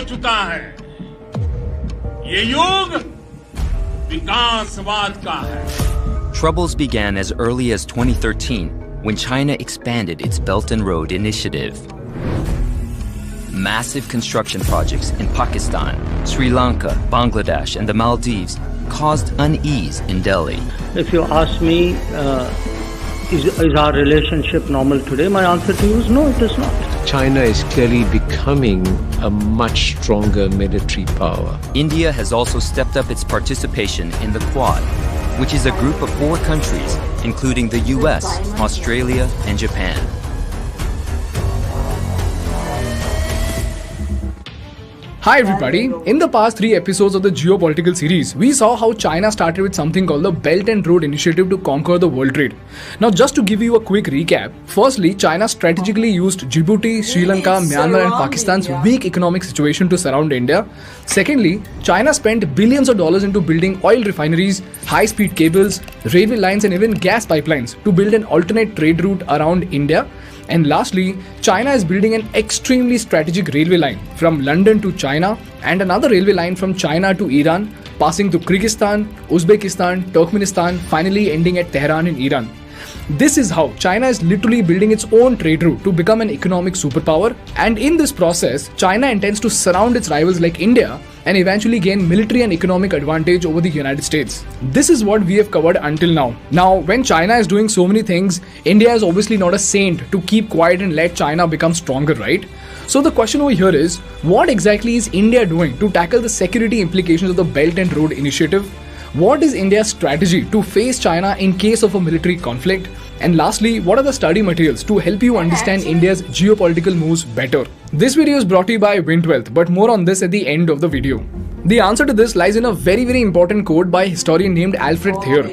चुका है। ये युग विकासवाद का है। Troubles began as early as 2013 when China expanded its Belt and Road Initiative. Massive construction projects in Pakistan, Sri Lanka, Bangladesh, and the Maldives caused unease in Delhi. If you ask me, is our relationship normal today? My answer to you is no, it is not. China is clearly becoming a much stronger military power. India has also stepped up its participation in the Quad, which is a group of 4 countries, including the US, Australia, and Japan. Hi everybody, in the past 3 episodes of the geopolitical series, we saw how China started with something called the Belt and Road Initiative to conquer the world trade. Now just to give you a quick recap, firstly, China strategically used Djibouti, Sri Lanka, Myanmar and Pakistan's weak economic situation to surround India. Secondly, China spent billions of dollars into building oil refineries, high-speed cables, railway lines and even gas pipelines to build an alternate trade route around India. And lastly, China is building an extremely strategic railway line from London to China and another railway line from China to Iran, passing through Kyrgyzstan, Uzbekistan, Turkmenistan, finally ending at Tehran in Iran. This is how China is literally building its own trade route to become an economic superpower, and in this process, China intends to surround its rivals like India and eventually gain military and economic advantage over the United States. This is what we have covered until now. Now, when China is doing so many things, India is obviously not a saint to keep quiet and let China become stronger, right? So the question over here is, what exactly is India doing to tackle the security implications of the Belt and Road Initiative? What is India's strategy to face China in case of a military conflict? And lastly, what are the study materials to help you understand India's geopolitical moves better? This video is brought to you by WintWealth, but more on this at the end of the video. The answer to this lies in a very important quote by a historian named Alfred Thayer.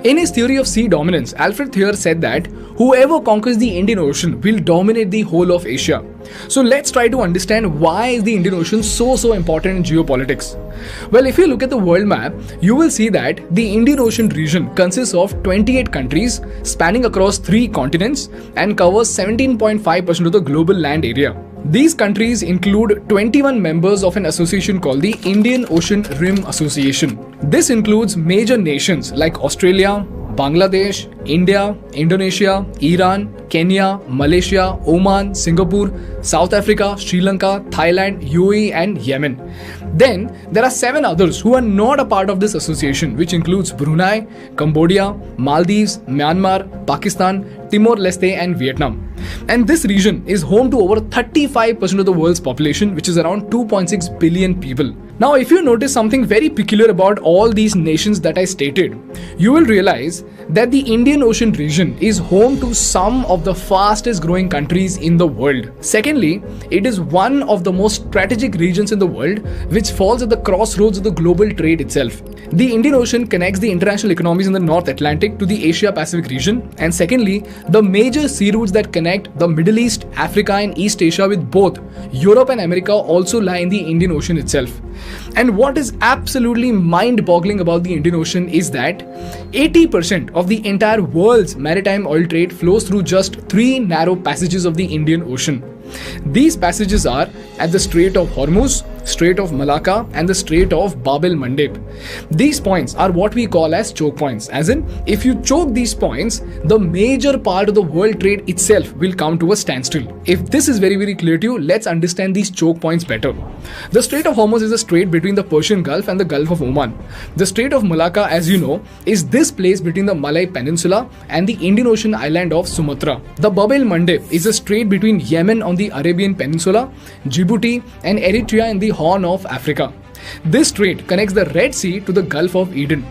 In his theory of sea dominance, Alfred Thayer said that whoever conquers the Indian Ocean will dominate the whole of Asia. So let's try to understand why is the Indian Ocean so important in geopolitics. Well, if you look at the world map, you will see that the Indian Ocean region consists of 28 countries spanning across 3 continents and covers 17.5% of the global land area. These countries include 21 members of an association called the Indian Ocean Rim Association. This includes major nations like Australia, Bangladesh, India, Indonesia, Iran, Kenya, Malaysia, Oman, Singapore, South Africa, Sri Lanka, Thailand, UAE and Yemen. Then there are 7 others who are not a part of this association, which includes Brunei, Cambodia, Maldives, Myanmar, Pakistan, Timor-Leste and Vietnam. And this region is home to over 35% of the world's population, which is around 2.6 billion people. Now, if you notice something very peculiar about all these nations that I stated, you will realize that the Indian Ocean region is home to some of the fastest growing countries in the world. Secondly, it is one of the most strategic regions in the world, which falls at the crossroads of the global trade itself. The Indian Ocean connects the international economies in the North Atlantic to the Asia-Pacific region. And secondly, the major sea routes that connect the Middle East, Africa and East Asia with both Europe and America also lie in the Indian Ocean itself. And what is absolutely mind-boggling about the Indian Ocean is that 80% of the entire world's maritime oil trade flows through just 3 narrow passages of the Indian Ocean. These passages are at the Strait of Hormuz, Strait of Malacca and the Strait of Bab el-Mandeb. These points are what we call as choke points, as in if you choke these points, the major part of the world trade itself will come to a standstill. If this is very clear to you, let's understand these choke points better. The Strait of Hormuz is a strait between the Persian Gulf and the Gulf of Oman. The Strait of Malacca, as you know, is this place between the Malay Peninsula and the Indian Ocean island of Sumatra. The Bab el-Mandeb is a strait between Yemen on the Arabian Peninsula, Djibouti and Eritrea in the Horn of Africa. This strait connects the Red Sea to the Gulf of Eden.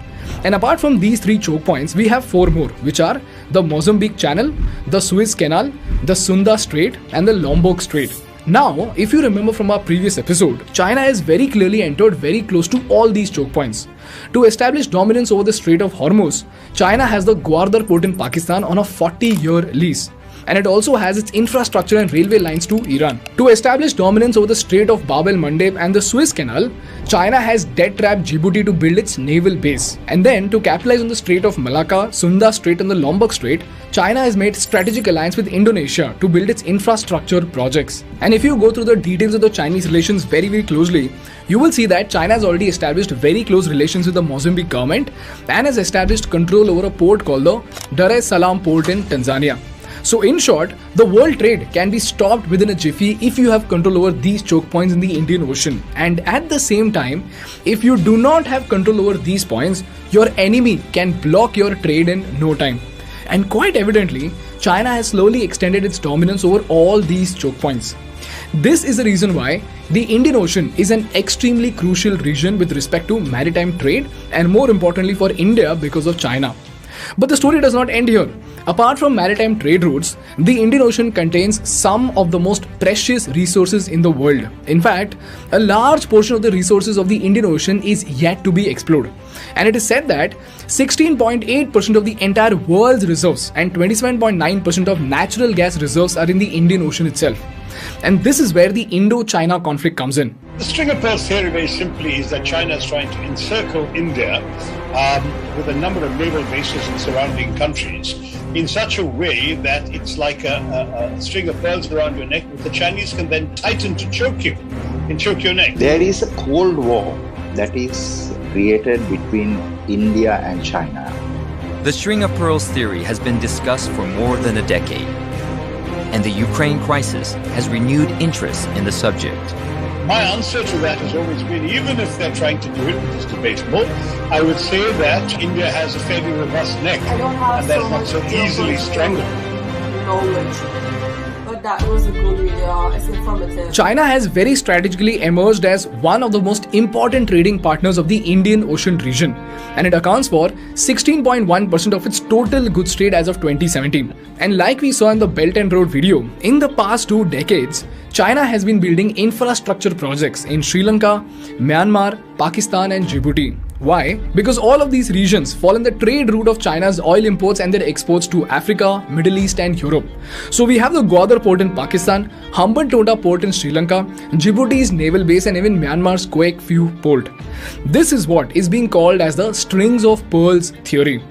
And apart from these 3 choke points, we have 4 more, which are the Mozambique Channel, the Suez Canal, the Sunda Strait and the Lombok Strait. Now, if you remember from our previous episode, China has very clearly entered very close to all these choke points. To establish dominance over the Strait of Hormuz, China has the Gwadar port in Pakistan on a 40-year lease. and it also has its infrastructure and railway lines to Iran. To establish dominance over the Strait of Bab el-Mandeb and the Suez Canal, China has debt-trapped Djibouti to build its naval base. And then, to capitalize on the Strait of Malacca, Sunda Strait and the Lombok Strait, China has made strategic alliance with Indonesia to build its infrastructure projects. And if you go through the details of the Chinese relations very closely, you will see that China has already established very close relations with the Mozambique government and has established control over a port called the Dar es Salaam port in Tanzania. So in short, the world trade can be stopped within a jiffy if you have control over these choke points in the Indian Ocean. And at the same time, if you do not have control over these points, your enemy can block your trade in no time. And quite evidently, China has slowly extended its dominance over all these choke points. This is the reason why the Indian Ocean is an extremely crucial region with respect to maritime trade and more importantly for India because of China. But the story does not end here. Apart from maritime trade routes, the Indian Ocean contains some of the most precious resources in the world. In fact, a large portion of the resources of the Indian Ocean is yet to be explored. And it is said that 16.8% of the entire world's reserves and 27.9% of natural gas reserves are in the Indian Ocean itself. And this is where the Indo-China conflict comes in. The string of pearls theory very simply is that China is trying to encircle India with a number of naval bases in surrounding countries in such a way that it's like a string of pearls around your neck, which the Chinese can then tighten to choke you and choke your neck. There is a Cold War that is created between India and China. The string of pearls theory has been discussed for more than a decade, and the Ukraine crisis has renewed interest in the subject. My answer to that has always been, even if they're trying to do it, which is debatable, I would say that India has a fairly robust neck, I don't have and that's so not much so easily strangled. knowledge, but that was a good video. It's informative. China has very strategically emerged as one of the most important trading partners of the Indian Ocean region, and it accounts for 16.1% of its total goods trade as of 2017. And like we saw in the Belt and Road video, in the past 2 decades, China has been building infrastructure projects in Sri Lanka, Myanmar, Pakistan and Djibouti. Why? Because all of these regions fall in the trade route of China's oil imports and their exports to Africa, Middle East and Europe. So we have the Gwadar port in Pakistan, Hambantota port in Sri Lanka, Djibouti's naval base and even Myanmar's Quoc Phu port. This is what is being called as the strings of pearls theory.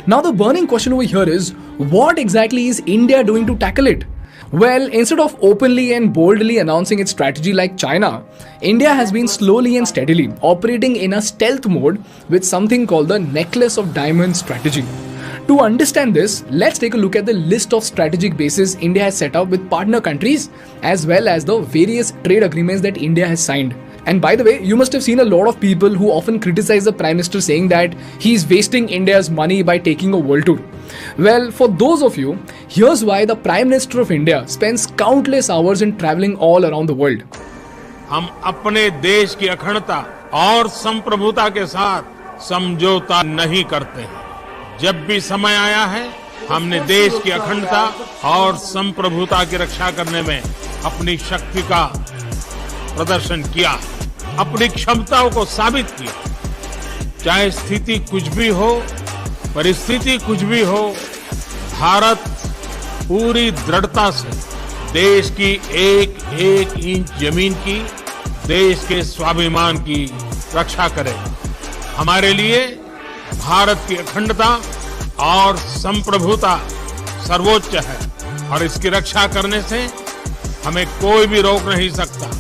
Now the burning question over here is, what exactly is India doing to tackle it? Well, instead of openly and boldly announcing its strategy like China, India has been slowly and steadily operating in a stealth mode with something called the necklace of diamonds strategy. To understand this, let's take a look at the list of strategic bases India has set up with partner countries as well as the various trade agreements that India has signed. And by the way, you must have seen a lot of people who often criticize the Prime Minister saying that he's wasting India's money by taking a world tour. Well, for those of you, here's why the Prime Minister of India spends countless hours in traveling all around the world. हम अपने देश की अखंडता और संप्रभुता के साथ समझौता नहीं करते हैं। जब भी समय आया है, हमने देश की अखंडता और संप्रभुता की रक्षा करने में अपनी शक्ति का प्रदर्शन किया, अपनी क्षमताओं को साबित किया। चाहे स्थिति कुछ भी हो, परिस्थिति कुछ भी हो, भारत पूरी दृढ़ता से देश की एक एक इंच जमीन की, देश के स्वाभिमान की रक्षा करेगा। हमारे लिए भारत की अखंडता और संप्रभुता सर्वोच्च है और इसकी रक्षा करने से हमें कोई भी रोक नहीं सकता।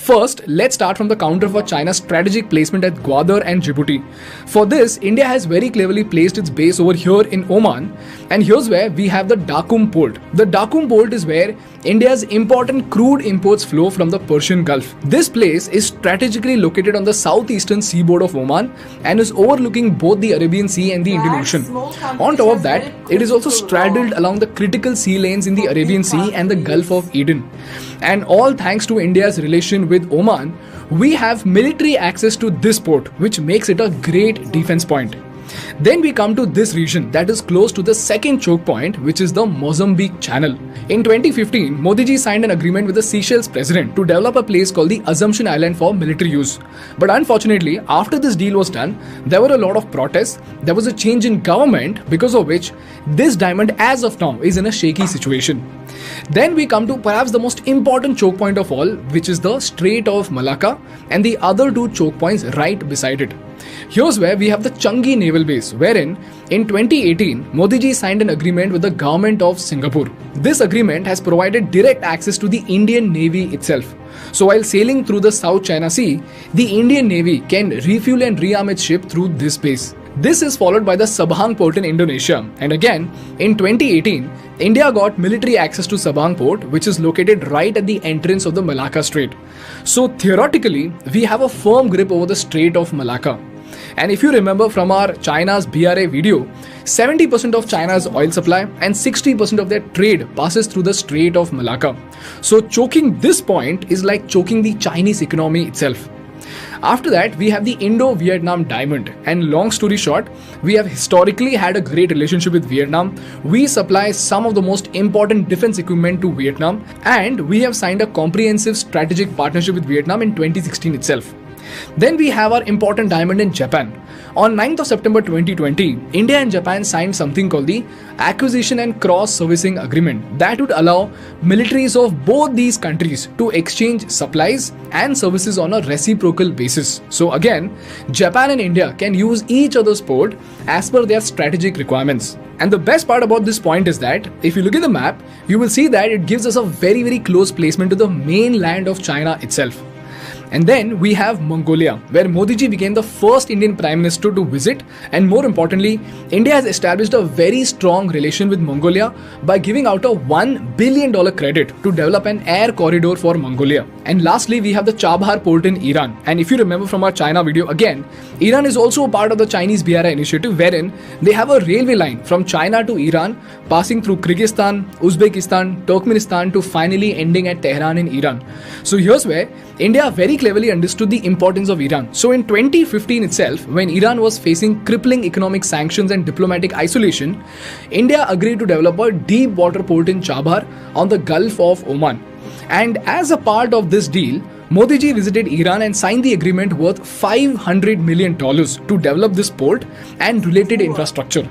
First, let's start from the counter for China's strategic placement at Gwadar and Djibouti. For this, India has very cleverly placed its base over here in Oman, and here's where we have the Dakum port. The Dakum port is where India's important crude imports flow from the Persian Gulf. This place is strategically located on the southeastern seaboard of Oman and is overlooking both the Arabian Sea and the Indian Ocean. On top of that, it is also straddled along the critical sea lanes in the Arabian Sea and the Gulf of Eden. And all thanks to India's relation with Oman, we have military access to this port, which makes it a great defense point. Then we come to this region that is close to the second choke point, which is the Mozambique Channel. In 2015, Modi ji signed an agreement with the Seychelles president to develop a place called the Assumption Island for military use. But unfortunately, after this deal was done, there were a lot of protests. There was a change in government, because of which this diamond as of now is in a shaky situation. Then we come to perhaps the most important choke point of all, which is the Strait of Malacca and the other two choke points right beside it. Here's where we have the Changi Naval Base, wherein in 2018, Modi ji signed an agreement with the government of Singapore. This agreement has provided direct access to the Indian Navy itself. So while sailing through the South China Sea, the Indian Navy can refuel and rearm its ship through this base. This is followed by the Sabang port in Indonesia. And again, in 2018, India got military access to Sabang port, which is located right at the entrance of the Malacca Strait. So theoretically, we have a firm grip over the Strait of Malacca. And if you remember from our China's BRA video, 70% of China's oil supply and 60% of their trade passes through the Strait of Malacca. So choking this point is like choking the Chinese economy itself. After that, we have the Indo-Vietnam Diamond, and long story short, we have historically had a great relationship with Vietnam. We supply some of the most important defense equipment to Vietnam, and we have signed a comprehensive strategic partnership with Vietnam in 2016 itself. Then we have our important diamond in Japan. On 9th of September 2020, India and Japan signed something called the Acquisition and Cross-Servicing Agreement that would allow militaries of both these countries to exchange supplies and services on a reciprocal basis. So again, Japan and India can use each other's port as per their strategic requirements. And the best part about this point is that if you look at the map, you will see that it gives us a very close placement to the mainland of China itself. And then we have Mongolia, where Modi ji became the first Indian Prime Minister to visit, and more importantly, India has established a very strong relation with Mongolia by giving out a $1 billion credit to develop an air corridor for Mongolia. And lastly, we have the Chabahar port in Iran. And if you remember from our China video again, Iran is also a part of the Chinese BRI initiative, wherein they have a railway line from China to Iran, passing through Kyrgyzstan, Uzbekistan, Turkmenistan to finally ending at Tehran in Iran. So here's where India very cleverly understood the importance of Iran. So in 2015 itself, when Iran was facing crippling economic sanctions and diplomatic isolation, India agreed to develop a deep water port in Chabahar on the Gulf of Oman. And as a part of this deal, Modi ji visited Iran and signed the agreement worth $500 million to develop this port and related infrastructure.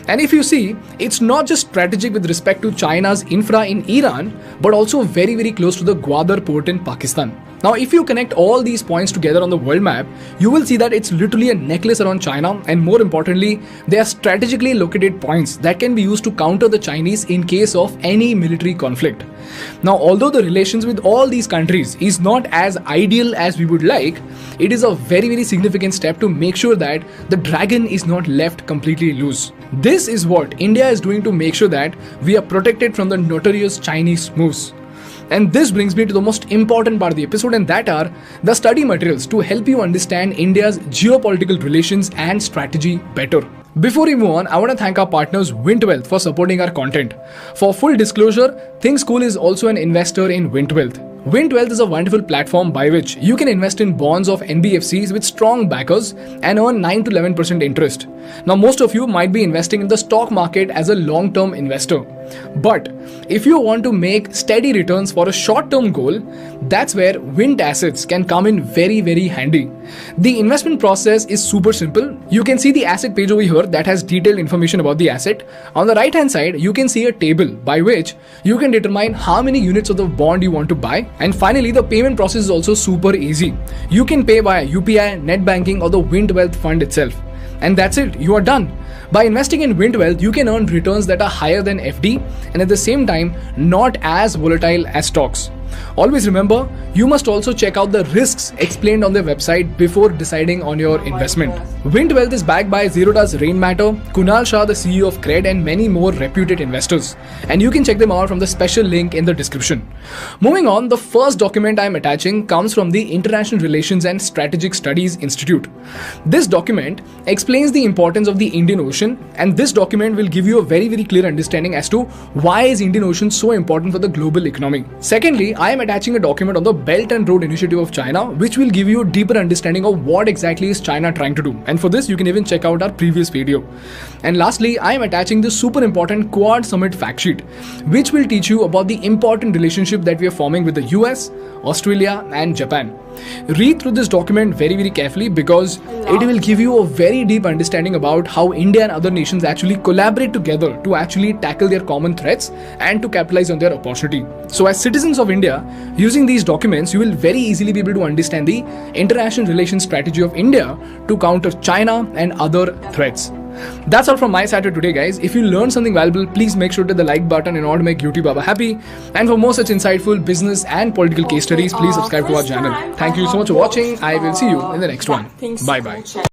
And if you see, it's not just strategic with respect to China's infra in Iran, but also very close to the Gwadar port in Pakistan. Now, if you connect all these points together on the world map, you will see that it's literally a necklace around China, and more importantly, they are strategically located points that can be used to counter the Chinese in case of any military conflict. Now, although the relations with all these countries is not as ideal as we would like, it is a very significant step to make sure that the dragon is not left completely loose. This is what India is doing to make sure that we are protected from the notorious Chinese moves. And this brings me to the most important part of the episode, and that are the study materials to help you understand India's geopolitical relations and strategy better. Before we move on, I want to thank our partners Wintwealth for supporting our content. For full disclosure, ThinkSchool is also an investor in Wintwealth. Wintwealth is a wonderful platform by which you can invest in bonds of NBFCs with strong backers and earn 9 to 11% interest. Now, most of you might be investing in the stock market as a long-term investor. But if you want to make steady returns for a short-term goal, that's where Vint assets can come in very handy. The investment process is super simple. You can see the asset page over here that has detailed information about the asset. On the right hand side, you can see a table by which you can determine how many units of the bond you want to buy. And finally, the payment process is also super easy. You can pay via UPI, net banking, or the Wintwealth fund itself. And that's it, you are done. By investing in Wintwealth, you can earn returns that are higher than FD and at the same time not as volatile as stocks. Always remember, you must also check out the risks explained on their website before deciding on your investment. Wintwealth is backed by Zerodha's Rainmatter, Kunal Shah, the CEO of Cred, and many more reputed investors. And you can check them out from the special link in the description. Moving on, the first document I am attaching comes from the International Relations and Strategic Studies Institute. This document explains the importance of the Indian Ocean, and this document will give you a very clear understanding as to why is Indian Ocean so important for the global economy. Secondly, lastly, I am attaching a document on the Belt and Road Initiative of China, which will give you a deeper understanding of what exactly is China trying to do. And for this, you can even check out our previous video. And lastly, I am attaching the super important Quad Summit fact sheet, which will teach you about the important relationship that we are forming with the US, Australia and Japan. Read through this document very carefully because it will give you a very deep understanding about how India and other nations actually collaborate together to actually tackle their common threats and to capitalize on their opportunity. So as citizens of India, using these documents, you will very easily be able to understand the international relations strategy of India to counter China and other threats. That's all from my side for today, guys. If you learned something valuable, please make sure to hit the like button in order to make YouTube Baba happy. And for more such insightful business and political case studies, please subscribe to our channel. Thank you so much for watching. I will see you in the next one. Bye bye.